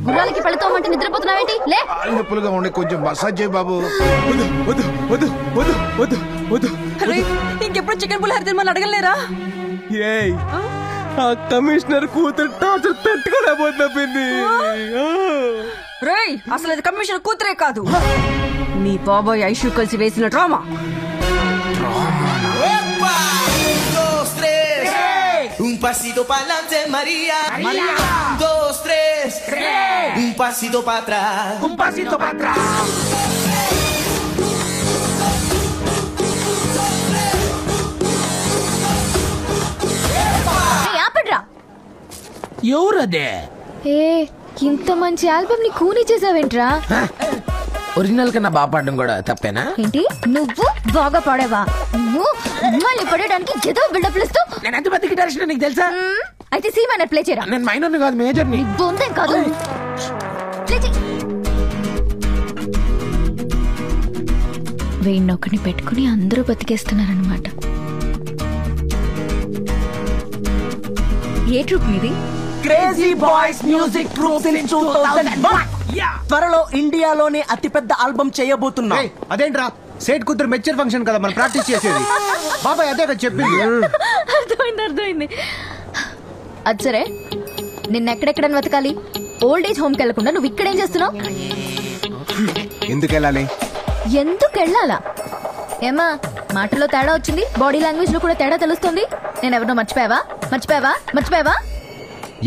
గుర్రాలకి పళ్ళతోమంటే నిద్రపోతున్నావేంటి? లే. నొప్పులుగా ఉండే కొంచెం మసాజ్ చేయి బాబు. ఇంకెప్పుడు చికెన్ పులిహోర తినమని అడగలేరా? ఆ కమిషనర్ కూతురు టార్చర్ పెట్టుకోలేకపోతుంది. రేయ్, అసలు అది కమిషనర్ కూతురే కాదు, నీ బాబాయ్ ఐషు కలిసి వేసిన drama. Un pasito pa'lante, María. María. 2, 3. Un pasito para atrás. Un pasito para atrás. ఆపడ్రా. ఎవరదే? ఇంత మంచి ఆల్బమ్ ని కూని చేసావేంట్రా? ఒరిజినల్ కన్నా బాగా పాడడం కూడా తప్పేనా? ఏంటి నువ్వు బాగా పాడేవా? నువ్వు మళ్ళీ పడడానికి ఏదో బిల్డప్ ఇస్తూ. నేను ఎంత పెద్ద గిటారిస్ట్ నీకు తెలుసా? అయితే సి మైనర్ ప్లే చేయరా. నేను మైనర్ని కాదు, మేజర్ని. బొందేం కాదు. వీణ్ణొక్కడిని పెట్టుకుని అందరూ బతికేస్తున్నారనమాట. ఏ ట్రూప్ మీది? Crazy boys music troupe in 2001. త్వరలో ఇండియాలోనే అతిపెద్ద ఆల్బమ్ చేయబోతున్నా. అదేంట్రా సేట్ కూతురు మెచ్చర్ ఫంక్షన్ కదా మనం ప్రాక్టీస్ చేసేది. బాబాయ్ అదే కదా చెప్పింది. అర్థమైంది. అది సరే, నిన్నెక్కడెక్కడని వెతకాలి? ఓల్డ్ ఏజ్ హోమ్కి వెళ్లకుండా నువ్వు ఇక్కడేం చేస్తున్నావు? ఎందుకు వెళ్ళాలి? ఎందుకు వెళ్ళాలా? ఏమా మాటలో తేడా వచ్చింది, బాడీ లాంగ్వేజ్ లో కూడా తేడా తెలుస్తుంది. నేను ఎవరినో మర్చిపోయావా?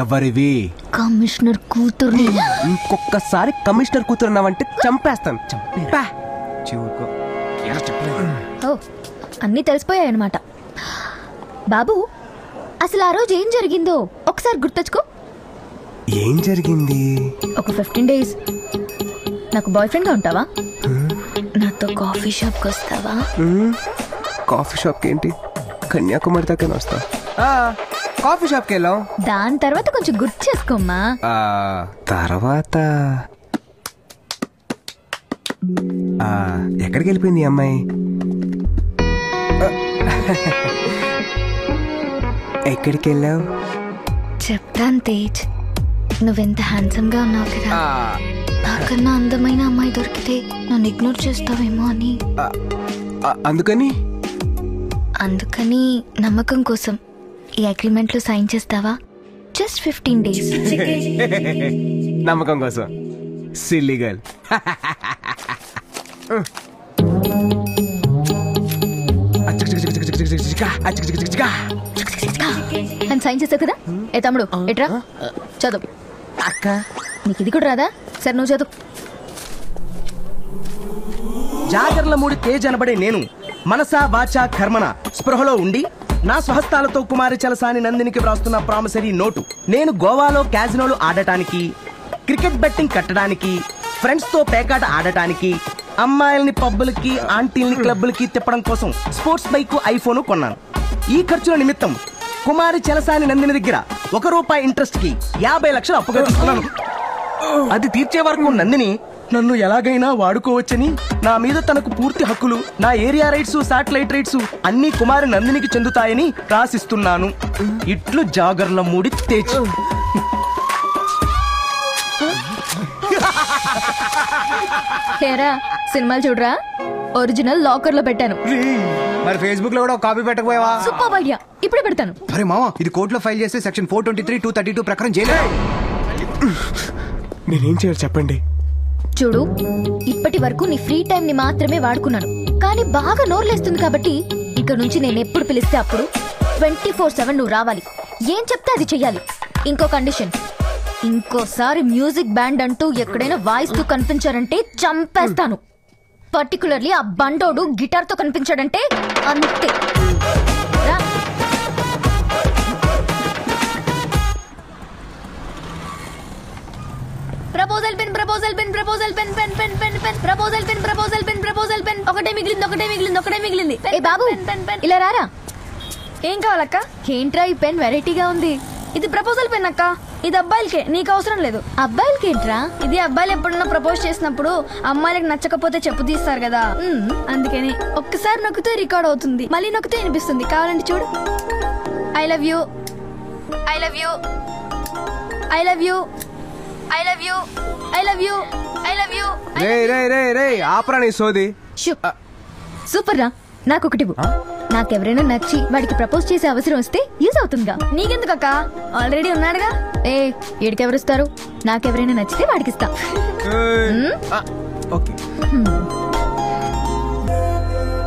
ఎవరివి? కమిషనర్ కూతుర్ని. ఇంకొకసారి కమిషనర్ కూతురు అన్నావంటే చంపేస్తాను. ఓ, అన్నీ తెలిసిపోయాయన్నమాట. బాబు, అసలు ఆ రోజు ఏం జరిగిందో ఒకసారి గుర్తొచ్చుకో. ఏం జరిగింది? ఒక 15 days నాకు బాయ్ ఫ్రెండ్ గా ఉంటావా? నాతో కాఫీ షాప్ కి వస్తావా? కాఫీ షాప్ కి ఏంటి, కన్యాకుమారి దాకా వస్తా. కాఫీ షాప్ కి వెళ్ళాం. దాని తర్వాత కొంచెం గుర్తు చేసుకోమ్మా. తర్వాత ఎక్కడికి వెళ్ళిపోయింది ఈ అమ్మాయి? ఎక్కడికి వెళ్ళావు? చెప్తాను తేజ్, నువ్వెంత హ్యాండ్సమ్ గా ఉన్నావు కదా. నాకన్నా అందమైన అమ్మాయి దొరికితే నన్ను ఇగ్నోర్ చేస్తావేమో అని. అందుకని నమ్మకం కోసం ఈ అగ్రిమెంట్ లో సైన్ చేస్తావా? Just 15 days. నమ్మకం కోసం సిల్లీ గర్ల్. అని సైన్ చేసావు కదా. ఏ తమ్ముడు ఎట్రా చదువు. అక్క నీకు ఇది కూడా రాదా? సరే నువ్వు చదువు. జాగర్ల మూడి తేజ్ అనబడే నేను మనసా వాచా కర్మన స్పృహలో ఉండి నా స్వహస్తాలతో కుమారి చలసాని నందినికి వ్రాస్తున్న ప్రామిసరీ నోటు. నేను గోవాలో క్యాజినోలు ఆడటానికి, క్రికెట్ బెట్టింగ్ కట్టడానికి, ఫ్రెండ్స్ తో పేకాట ఆడటానికి, అమ్మాయిల్ని పబ్బులకి ఆంటీల్ని క్లబ్బులకి తిప్పడం కోసం స్పోర్ట్స్ బైక్, ఐఫోన్ కొన్నాను. ఈ ఖర్చుల నిమిత్తం కుమారి చలసాని నందిని దగ్గర ₹1 ఇంట్రెస్ట్ కి 50 లక్షలు అప్పుగా తీసుకున్నాను. అది తీర్చే వరకు నందిని నన్ను ఎలాగైనా వాడుకోవచ్చని, నా మీద తనకు పూర్తి హక్కులు, నా ఏరియా రైట్స్, శాటిలైట్ రైట్స్ అన్ని కుమారి నందినికి చెందుతాయని రాసిస్తున్నాను. ఇట్లు జాగర్ల మూడి తేజ్. హేరా, సినిమాలు చూడరా? ఒరిజినల్ లాకర్ లో పెట్టాను. మరి ఫేస్బుక్ లో కూడా కాపీ పెట్టకపోయావా? సూపర్ ఐడియా, ఇప్పుడే పెడతాను. అరే మామ, ఇది కోర్టులో ఫైల్ చేస్తే సెక్షన్ 423, 232 ప్రకారం చేయలేదు. నేనేం చేయాలి చెప్పండి? చూడు, ఇప్పటి వరకు నీ ఫ్రీ టైం ని మాత్రమే వాడుకున్నాను, కానీ బాగా నోర్లేస్తుంది కాబట్టి ఇక నుంచి నేను ఎప్పుడు పిలిస్తే అప్పుడు 24/7 నువ్వు రావాలి. ఏం చెప్తే అది చెయ్యాలి. ఇంకో కండిషన్, ఇంకోసారి మ్యూజిక్ బ్యాండ్ అంటూ ఎక్కడైనా వాయిస్ తో కనిపించారంటే చంపేస్తాను. పర్టికులర్లీ ఆ బండోడు గిటార్ తో కనిపించాడంటే అంతే. ప్రపోజల్ పెన్ ఒకటే మిగిలింది. ఏ బాబు, ఇలా రారా. ఏం కావాలక్క? ఏంట్రా ఈ పెన్ వెరైటీగా ఉంది? ఇది ప్రపోజల్ పెన్ అక్క. ఇది అబ్బాయిలకే, నీకు అవసరం లేదు. అబ్బాయిలకి ఏంట్రా? ఇది అబ్బాయిలు ఎప్పుడన్నా ప్రపోజ్ చేసినప్పుడు అమ్మాయిలకు నచ్చకపోతే చెప్పు తీస్తారు కదా, అందుకని. ఒక్కసారి నొక్కితే రికార్డ్ అవుతుంది, మళ్ళీ నొక్కితే వినిపిస్తుంది. కావాలంటే చూడు. I love you, I love you, I love you, I love you I love you I love you. రే ఆపరా నీ సోది. సూపర్ రా. నాకొకటి నాకెవరైనా నచ్చి వాడికి ప్రపోజ్ చేసే అవసరం వస్తే యూజ్ అవుతుందిగా. నీకెందుకక్క, ఆల్రెడీ ఉన్నాడుగా. ఏడికెవరిస్తారు? నాకెవరైనా నచ్చితే వాడికిస్తా.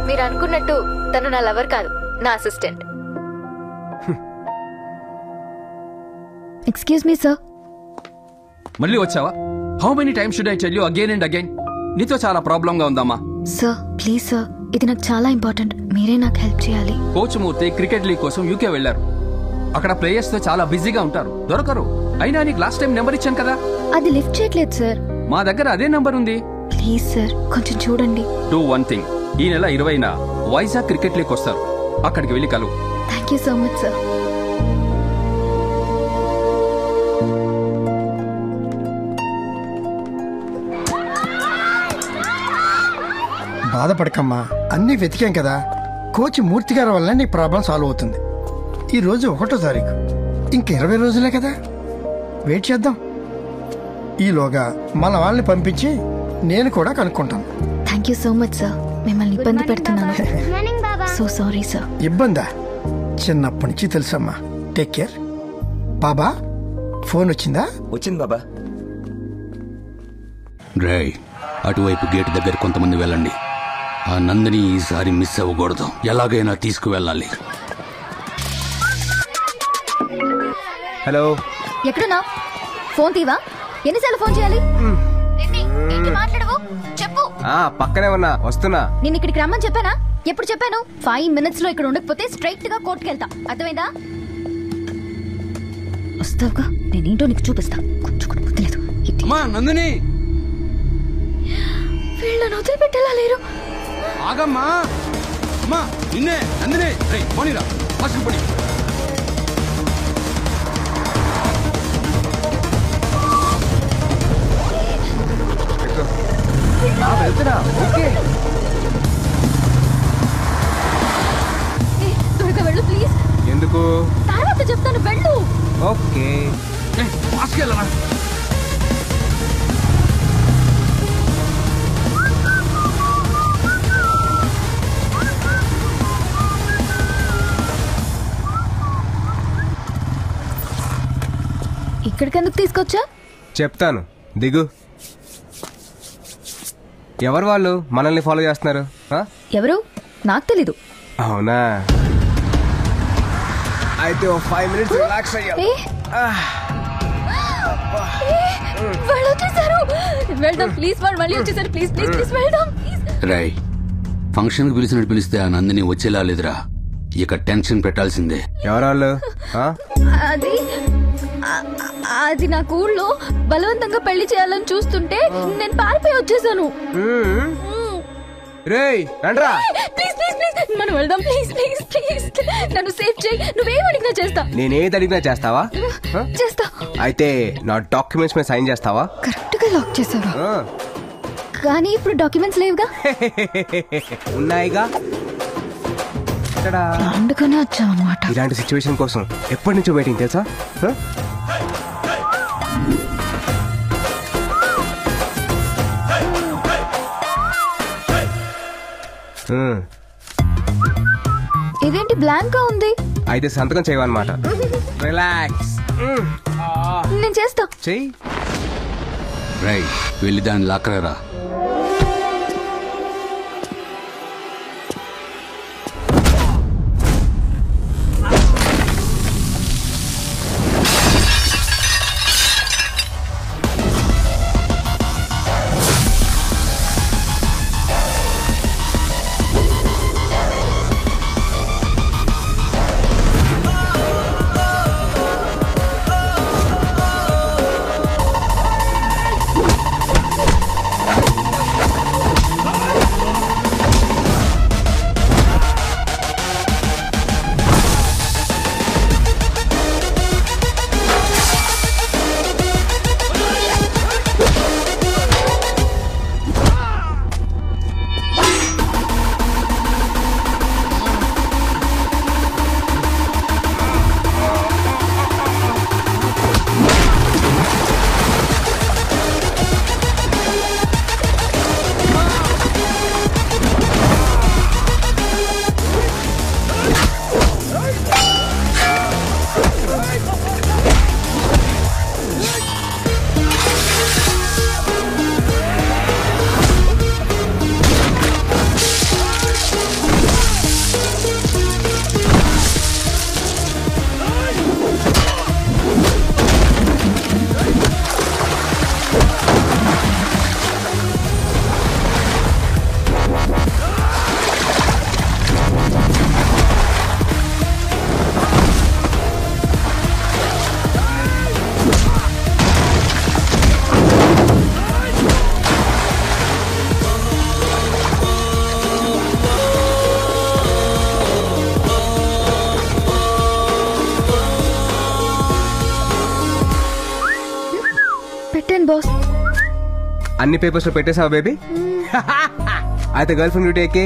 మీరు అనుకున్నట్టు తను నా లవర్ కాదు, నా అసిస్టెంట్. Excuse me sir. మళ్ళీ వచ్చావా? How many times should I tell you again and again? నీతో చాలా ప్రాబ్లం గా ఉందమ్మా. సార్ ప్లీజ్ సార్, ఇది నాకు చాలా ఇంపార్టెంట్, మీరే నాకు హెల్ప్ చేయాలి. కోచ్ మూర్తి క్రికెట్ లీగ్ కోసం యూకే వెళ్లారు. అక్కడ ప్లేయర్స్ తో చాలా బిజీగా ఉంటారు, దొరకరు. అయినా నీకు లాస్ట్ టైం నెంబర్ ఇచ్చాను కదా. అది లిఫ్ట్ చేయట్లేదు సార్. మా దగ్గర అదే నంబర్ ఉంది. ప్లీజ్ సార్ కొంచెం చూడండి. డూ వన్ థింగ్, ఈ నెల 20న వైజాగ్ క్రికెట్ లీగ్ వస్తారు, అక్కడికి వెళ్ళి కలువు. Thank you so much sir. బాధపడకమ్మా, అన్నీ వెతికాం కదా. కోచ్ మూర్తి గారి వల్ల నీ ప్రాబ్లం సాల్వ్ అవుతుంది. ఈ రోజు 1వ తారీఖు, ఇంక 20 రోజులే కదా, వెయిట్ చేద్దాం. ఈలోగా మన వాళ్ళని పంపించి నేను కూడా కనుక్కుంటాను. Thank you so much sir. మిమ్మల్ని ఇబ్బంది పెడుతున్నాను. So sorry sir. ఇబ్బందా? చిన్నప్పటి నుంచి తెలుసమ్మా. Take care. బాబా ఫోన్ వచ్చిందా? వచ్చింది బాబా. రేయ్, అటువైపు గేట్ దగ్గర కొంతమంది వెళ్ళండి. ఆ నందిని ఈసారి మిస్ అవ్వకూడదు, ఎలాగైనా తీసుకువెళ్ళాలి. హలో, ఎక్కడున్నా? ఫోన్ తీవా? ఎన్నిసార్లు ఫోన్ చేయాలి? ఏంటి మాట్లాడవు? చెప్పు. పక్కనే ఉన్నా, వస్తున్నా. నేను ఇక్కడికి రమ్మని చెప్పానా? ఎప్పుడు చెప్పాను? 5 minutes లో ఇక్కడ ఉండకపోతే స్ట్రైట్ గా కోర్టుకి వెళ్తా, అర్థమైందా? వస్తావుగా, నేనేంటో నీకు చూపిస్తా. కొంచెం కూడా గుర్తులేదు. నందిని, వీళ్ళని వదిలిపెట్టేలా లేరు. ఆగమ్మా. అమ్మా నిన్నే నందిని. పోనీరా, ఫస్ట్ పోనీ. వెళ్తున్నా. ఓకే, త్వరగా వెళ్ళు ప్లీజ్. ఎందుకు? తర్వాత చెప్తాను, వెళ్ళు. ఓకే. ఇక్కడికి ఎందుకు తీసుకొచ్చా? చెప్తాను, దిగు. ఎవరు వాళ్ళు మనల్ని ఫాలో చేస్తున్నారు? ఎవరు? నాకు తెలీదు. అవునా? అయితే 5 minutes రిలాక్స్ అయ్యాలి. వాళ్ళు వచ్చేసారు. వెళ్దాం ప్లీజ్. వాళ్ళు మళ్ళీ వచ్చేసారు. ప్లీజ్ ప్లీజ్ ప్లీజ్ వెళ్దాం. రై, ఫంక్షన్ కి పిలిచినట్టు పిలిస్తే ఆ నందిని వచ్చేలా లేదురా. ఇక టెన్షన్ పెట్టాల్సిందే. ఎవరాళ్ళు? అది అది నాకు ఊళ్ళో బలవంతంగా పెళ్లి చేయాలని చూస్తుంటే నేను పారిపోయి వచ్చేసాను. రేయ్ రండ్రా. ప్లీజ్ ప్లీజ్ ప్లీజ్ మనం వెళ్దాం. ప్లీజ్ ప్లీజ్ ప్లీజ్ నన్ను సేవ్ చేయి. నువ్వేం అడిగినా చేస్తా. నేనేది అడిగినా చేస్తావా? చేస్తా. అయితే నా డాక్యుమెంట్స్ మీద సైన్ చేస్తావా? కరెక్ట్ గా లాక్ చేసావా? కానీ ఇప్పుడు డాక్యుమెంట్స్ లేవుగా. ఉన్నాయిగా. అందుకనే వచ్చావు అన్నమాట. ఇలాంటి సిచ్యువేషన్ కోసం ఎప్పటి నుంచో వెయిటింగ్ తెలుసా? ఇదేంటి బ్లాంక్ గా ఉంది? అయితే సంతకం చేయవన్నమాట. రిలాక్స్. నేను చేస్తా. చెయ్యి. రై, వెళ్ళి దాన్ని లాక్కరా. పెట్టాను బాస్. అన్ని పేపర్స్ లో పెట్టేసావా బేబీ? అయితే గర్ల్ ఫ్రెండ్ డ్యూటీ ఎక్కి